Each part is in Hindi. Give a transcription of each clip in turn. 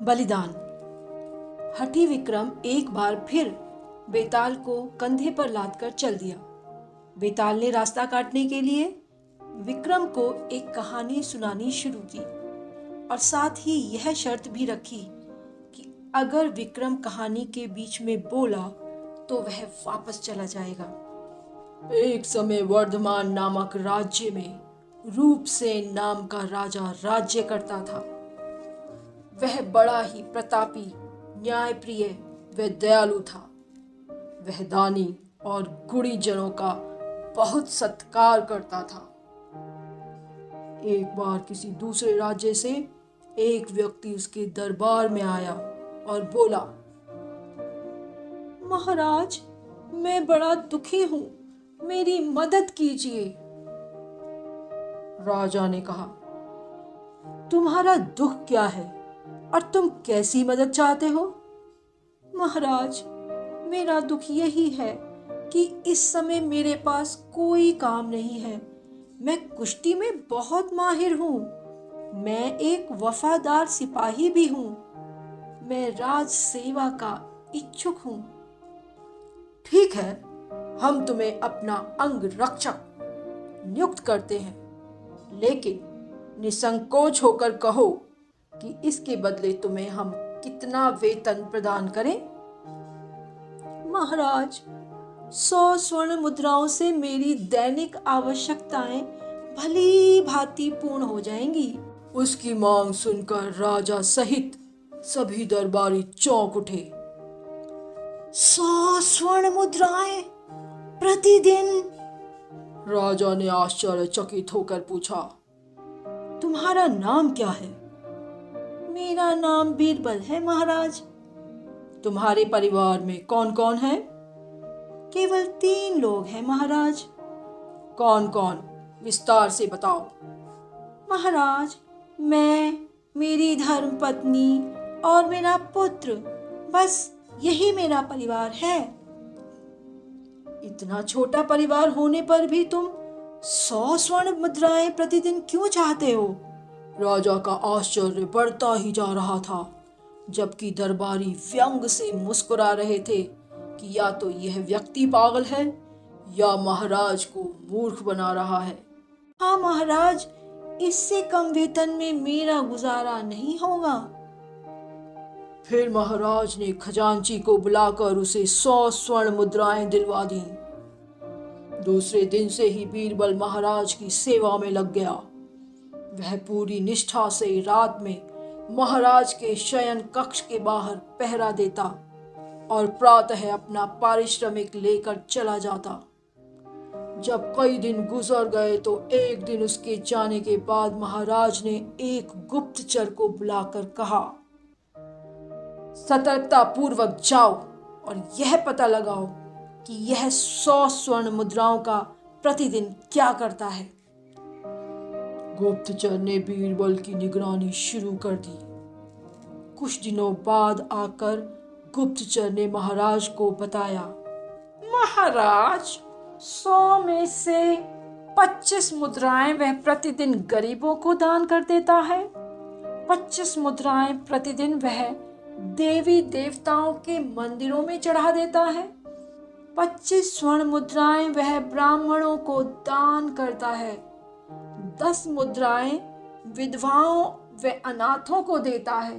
बलिदान। हठी विक्रम एक बार फिर बेताल को कंधे पर लादकर चल दिया। बेताल ने रास्ता काटने के लिए विक्रम को एक कहानी सुनानी शुरू की और साथ ही यह शर्त भी रखी कि अगर विक्रम कहानी के बीच में बोला तो वह वापस चला जाएगा। एक समय वर्धमान नामक राज्य में रूपसेन नाम का राजा राज्य करता था। वह बड़ा ही प्रतापी, न्यायप्रिय व दयालु था। वह दानी और गुणीजनों का बहुत सत्कार करता था। एक बार किसी दूसरे राज्य से एक व्यक्ति उसके दरबार में आया और बोला, महाराज, मैं बड़ा दुखी हूं, मेरी मदद कीजिए। राजा ने कहा, तुम्हारा दुख क्या है और तुम कैसी मदद चाहते हो? महाराज, मेरा दुख यही है कि इस समय मेरे पास कोई काम नहीं है। मैं कुश्ती में बहुत माहिर हूँ। मैं एक वफादार सिपाही भी हूँ। मैं राज सेवा का इच्छुक हूँ। ठीक है, हम तुम्हें अपना अंग रक्षक नियुक्त करते हैं, लेकिन निसंकोच होकर कहो कि इसके बदले तुम्हें हम कितना वेतन प्रदान करें। महाराज, 100 स्वर्ण मुद्राओं से मेरी दैनिक आवश्यकताएं भली भांति पूर्ण हो जाएंगी। उसकी मांग सुनकर राजा सहित सभी दरबारी चौंक उठे। 100 स्वर्ण मुद्राएं प्रतिदिन? राजा ने आश्चर्यचकित होकर पूछा, तुम्हारा नाम क्या है? मेरा नाम बीरबल है महाराज। तुम्हारे परिवार में कौन कौन है? केवल 3 लोग हैं महाराज। कौन कौन? विस्तार से बताओ। महाराज, मैं, मेरी धर्मपत्नी और मेरा पुत्र, बस यही मेरा परिवार है। इतना छोटा परिवार होने पर भी तुम 100 स्वर्ण मुद्राएं प्रतिदिन क्यों चाहते हो? राजा का आश्चर्य बढ़ता ही जा रहा था, जबकि दरबारी व्यंग से मुस्कुरा रहे थे कि या तो यह व्यक्ति पागल है या महाराज को मूर्ख बना रहा है। हाँ महाराज, इससे कम वेतन में मेरा गुजारा नहीं होगा। फिर महाराज ने खजांची को बुलाकर उसे 100 स्वर्ण मुद्राएं दिलवा दी। दूसरे दिन से ही बीरबल महाराज की सेवा में लग गया। वह पूरी निष्ठा से रात में महाराज के शयन कक्ष के बाहर पहरा देता और प्रातः अपना पारिश्रमिक लेकर चला जाता। जब कई दिन गुजर गए तो एक दिन उसके जाने के बाद महाराज ने एक गुप्तचर को बुलाकर कहा, सतर्कता पूर्वक जाओ और यह पता लगाओ कि यह 100 स्वर्ण मुद्राओं का प्रतिदिन क्या करता है। गुप्तचर ने बीरबल की निगरानी शुरू कर दी। कुछ दिनों बाद आकर गुप्तचर ने महाराज को बताया, महाराज, 100 में से 25 मुद्राएं वह प्रतिदिन गरीबों को दान कर देता है। 25 मुद्राएं प्रतिदिन वह देवी देवताओं के मंदिरों में चढ़ा देता है। 25 स्वर्ण मुद्राएं वह ब्राह्मणों को दान करता है। 10 मुद्राएं विधवाओं व अनाथों को देता है।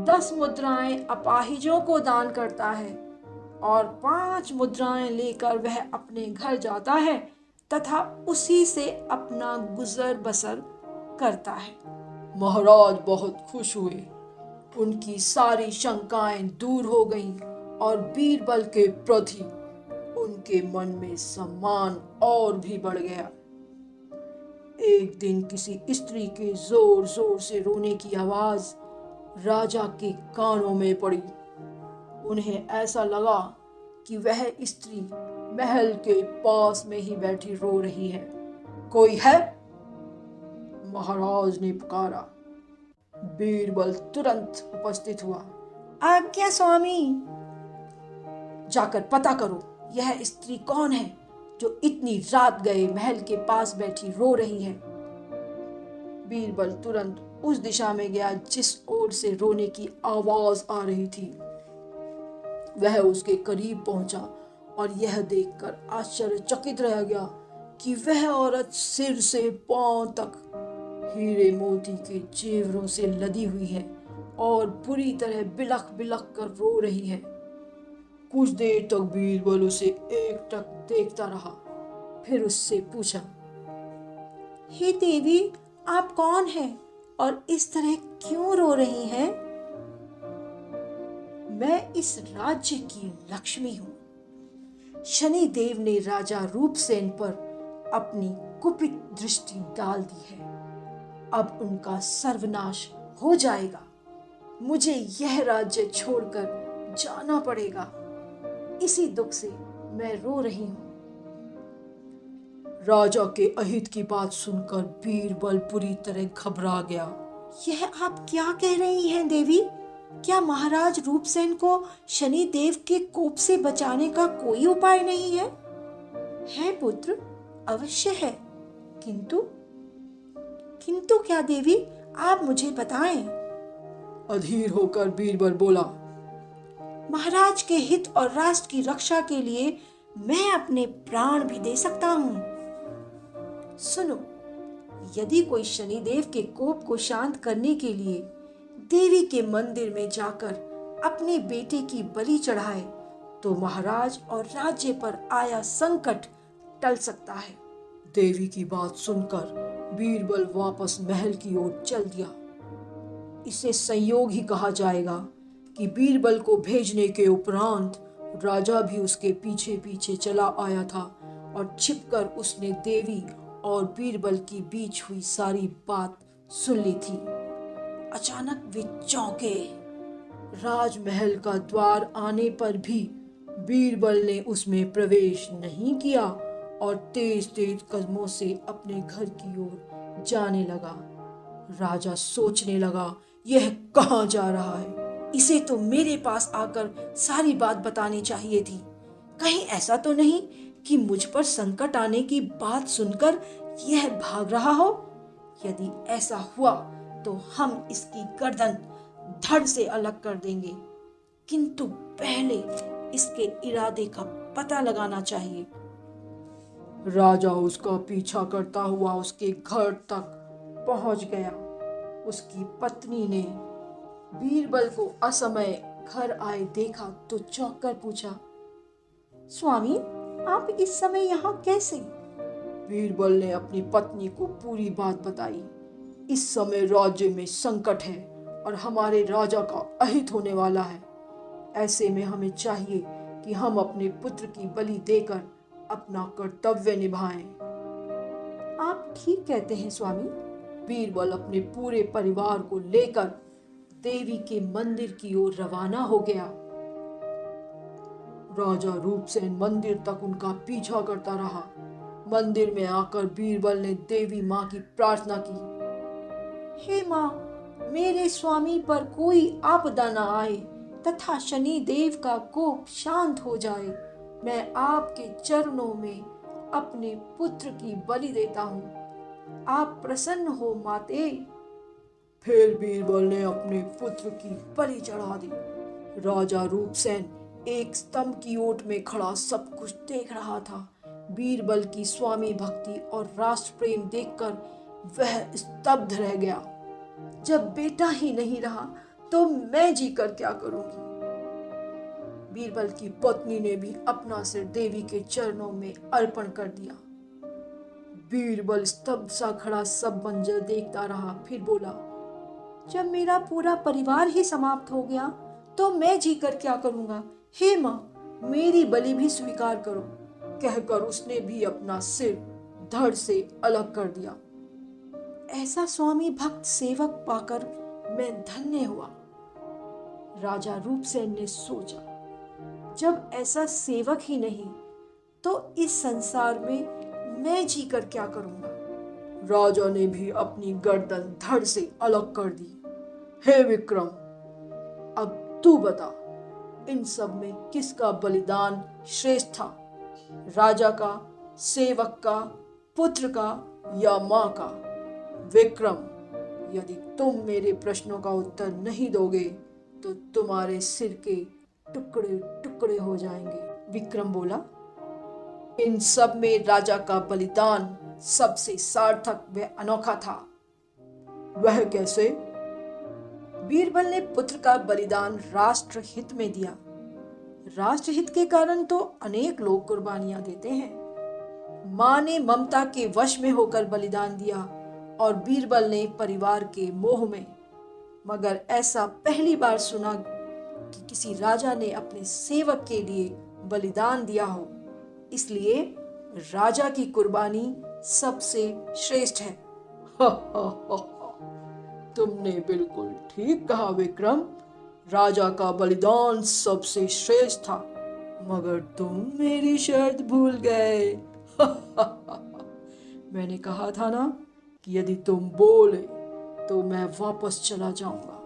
10 मुद्राएं अपाहिजों को दान करता है और 5 मुद्राएं लेकर वह अपने घर जाता है तथा उसी से अपना गुजर बसर करता है। महाराज बहुत खुश हुए। उनकी सारी शंकाएं दूर हो गईं और बीरबल के प्रति उनके मन में सम्मान और भी बढ़ गया। एक दिन किसी स्त्री के जोर जोर से रोने की आवाज राजा के कानों में पड़ी। उन्हें ऐसा लगा कि वह स्त्री महल के पास में ही बैठी रो रही है। कोई है? महाराज ने पुकारा। बीरबल तुरंत उपस्थित हुआ। आज्ञा स्वामी। जाकर पता करो यह स्त्री कौन है जो इतनी रात गए महल के पास बैठी रो रही है। बीरबल तुरंत उस दिशा में गया जिस ओर से रोने की आवाज आ रही थी। वह उसके करीब पहुंचा और यह देखकर आश्चर्यचकित रह गया कि वह औरत सिर से पांव तक हीरे मोती के जेवरों से लदी हुई है और बुरी तरह बिलख बिलख कर रो रही है। कुछ देर तक बीरबल उसे एकटक देखता रहा, फिर उससे पूछा, हे देवी, आप कौन हैं और इस तरह क्यों रो रही हैं? मैं इस राज्य की लक्ष्मी हूं। शनि देव ने राजा रूपसेन पर अपनी कुपित दृष्टि डाल दी है। अब उनका सर्वनाश हो जाएगा। मुझे यह राज्य छोड़कर जाना पड़ेगा। इसी दुख से मैं रो रही हूं। राजा के अहित की बात सुनकर बीरबल बुरी तरह घबरा गया। यह आप क्या कह रही हैं देवी? क्या महाराज रूपसेन को शनि देव के कोप से बचाने का कोई उपाय नहीं है? है पुत्र, अवश्य है। किंतु क्या देवी, आप मुझे बताएं। अधीर होकर बीरबल बोला, महाराज के हित और राष्ट्र की रक्षा के लिए मैं अपने प्राण भी दे सकता हूं। सुनो, यदि कोई शनिदेव के कोप को शांत करने के लिए देवी के मंदिर में जाकर अपने बेटे की बलि चढ़ाए तो महाराज और राज्य पर आया संकट टल सकता है। देवी की बात सुनकर बीरबल वापस महल की ओर चल दिया। इसे संयोग ही कहा जाएगा कि बीरबल को भेजने के उपरांत राजा भी उसके पीछे पीछे चला आया था और छिपकर उसने देवी और बीरबल के बीच हुई सारी बात सुन ली थी। अचानक वे चौंके। राजमहल का द्वार आने पर भी बीरबल ने उसमें प्रवेश नहीं किया और तेज तेज कदमों से अपने घर की ओर जाने लगा। राजा सोचने लगा, यह कहाँ जा रहा है? इसे तो मेरे पास आकर सारी बात बतानी चाहिए थी। कहीं ऐसा तो नहीं कि मुझ पर संकट आने की बात सुनकर यह भाग रहा हो। यदि ऐसा हुआ तो हम इसकी गर्दन धड़ से अलग कर देंगे, किंतु पहले इसके इरादे का पता लगाना चाहिए। राजा उसका पीछा करता हुआ उसके घर तक पहुंच गया। उसकी पत्नी ने बीरबल को असमय घर आए देखा तो चौंक कर पूछा, स्वामी, आप इस समय यहाँ कैसे? बीरबल ने अपनी पत्नी को पूरी बात बताई। इस समय राज्य में संकट है और हमारे राजा का अहित होने वाला है। ऐसे में हमें चाहिए कि हम अपने पुत्र की बलि देकर अपना कर्तव्य निभाएं। आप ठीक कहते हैं स्वामी। बीरबल अपने पूरे परिवार को लेकर देवी के मंदिर की ओर रवाना हो गया। राजा रूपसेन मंदिर तक उनका पीछा करता रहा। मंदिर में आकर बीरबल ने देवी माँ की प्रार्थना की, हे माँ, मेरे स्वामी पर कोई आपदा न आए तथा शनि देव का कोप शांत हो जाए। मैं आपके चरणों में अपने पुत्र की बलि देता हूँ। आप प्रसन्न हो माते। फिर बीरबल ने अपने पुत्र की बलि चढ़ा दी। राजा रूपसेन एक स्तंभ की ओट में खड़ा सब कुछ देख रहा था। बीरबल की स्वामी भक्ति और राष्ट्र प्रेम देखकर वह स्तब्ध रह गया। जब बेटा ही नहीं रहा तो मैं जीकर क्या करूंगी? बीरबल की पत्नी ने भी अपना सिर देवी के चरणों में अर्पण कर दिया। बीरबल स्तब्ध सा खड़ा सब मंजर देखता रहा, फिर बोला, जब मेरा पूरा परिवार ही समाप्त हो गया तो मैं जीकर क्या करूंगा? हे माँ, मेरी बलि भी स्वीकार करो। कहकर उसने भी अपना सिर धड़ से अलग कर दिया। ऐसा स्वामी भक्त सेवक पाकर मैं धन्य हुआ। राजा रूपसेन ने सोचा, जब ऐसा सेवक ही नहीं तो इस संसार में मैं जीकर क्या करूंगा? राजा ने भी अपनी गर्दन धड़ से अलग कर दी। हे विक्रम, अब तू बता, इन सब में किसका बलिदान श्रेष्ठ था? राजा का, सेवक का, पुत्र का या मां का? विक्रम, यदि तुम मेरे प्रश्नों का उत्तर नहीं दोगे तो तुम्हारे सिर के टुकड़े टुकड़े हो जाएंगे। विक्रम बोला, इन सब में राजा का बलिदान सबसे सार्थक व अनोखा था। वह कैसे? बीरबल ने पुत्र का बलिदान राष्ट्र हित में दिया। राष्ट्रहित के कारण तो अनेक लोग कुर्बानियां देते हैं। मां ने ममता के वश में होकर बलिदान दिया और बीरबल ने परिवार के मोह में। मगर ऐसा पहली बार सुना कि किसी राजा ने अपने सेवक के लिए बलिदान दिया हो। इसलिए राजा की कुर्बानी सबसे श्रेष्ठ है। तुमने बिल्कुल ठीक कहा विक्रम, राजा का बलिदान सबसे श्रेष्ठ था, मगर तुम मेरी शर्त भूल गए। मैंने कहा था ना कि यदि तुम बोले तो मैं वापस चला जाऊंगा।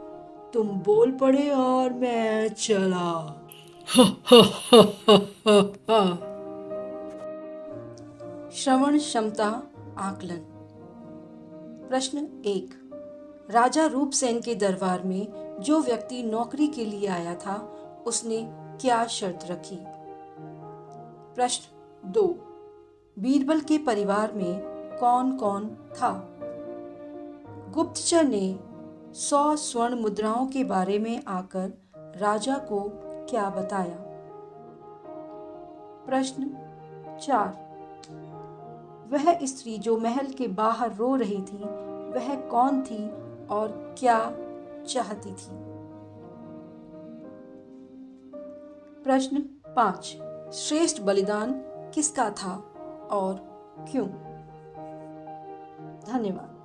तुम बोल पड़े और मैं चला। श्रवण क्षमता आकलन। प्रश्न 1। राजा रूपसेन के दरबार में जो व्यक्ति नौकरी के लिए आया था उसने क्या शर्त रखी? प्रश्न 2। बीरबल के परिवार में कौन कौन था? गुप्तचर ने 100 स्वर्ण मुद्राओं के बारे में आकर राजा को क्या बताया? प्रश्न 4। वह स्त्री जो महल के बाहर रो रही थी वह कौन थी और क्या चाहती थी? प्रश्न 5। श्रेष्ठ बलिदान किसका था और क्यों? धन्यवाद।